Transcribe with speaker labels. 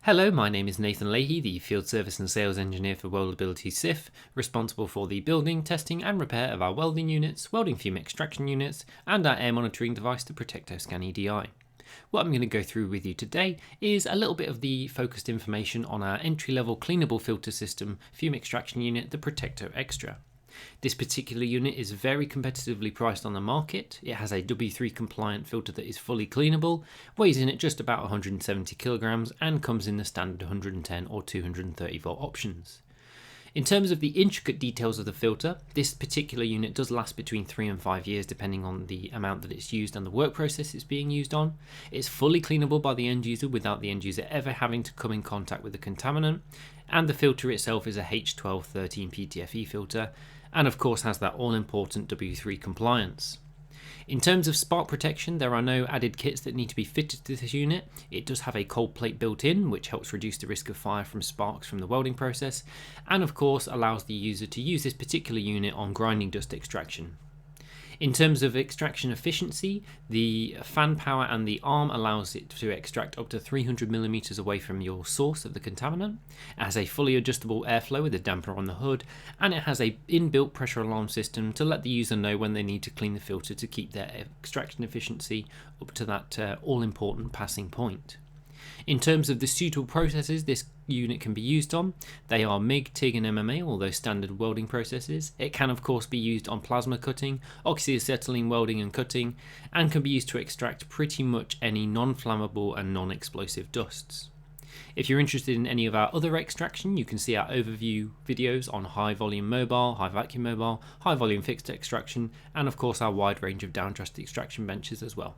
Speaker 1: Hello, my name is Nathan Leahy, the Field Service and Sales Engineer for Weldability SIF, responsible for the building, testing and repair of our welding units, welding fume extraction units, and our air monitoring device, the ProtectoXtra EDI. What I'm going to go through with you today is a little bit of the focused information on our entry-level cleanable filter system fume extraction unit, the ProtectoXtra. This particular unit is very competitively priced on the market. It has a W3 compliant filter that is fully cleanable, weighs in at just about 170 kilograms and comes in the standard 110 or 230 volt options. In terms of the intricate details of the filter, this particular unit does last between 3 and 5 years depending on the amount that it's used and the work process it's being used on. It's fully cleanable by the end user without the end user ever having to come in contact with the contaminant, and the filter itself is a H1213 PTFE filter, and of course has that all-important W3 compliance. In terms of spark protection, there are no added kits that need to be fitted to this unit. It does have a cold plate built in, which helps reduce the risk of fire from sparks from the welding process, and of course allows the user to use this particular unit on grinding dust extraction. In terms of extraction efficiency, the fan power and the arm allows it to extract up to 300 millimeters away from your source of the contaminant. It has a fully adjustable airflow with a damper on the hood, and it has a inbuilt pressure alarm system to let the user know when they need to clean the filter to keep their extraction efficiency up to that all-important passing point. In terms of the suitable processes this unit can be used on, they are MIG, TIG and MMA, all those standard welding processes. It can of course be used on plasma cutting, oxyacetylene welding and cutting, and can be used to extract pretty much any non-flammable and non-explosive dusts. If you're interested in any of our other extraction, you can see our overview videos on high volume mobile, high vacuum mobile, high volume fixed extraction, and of course our wide range of downdraft extraction benches as well.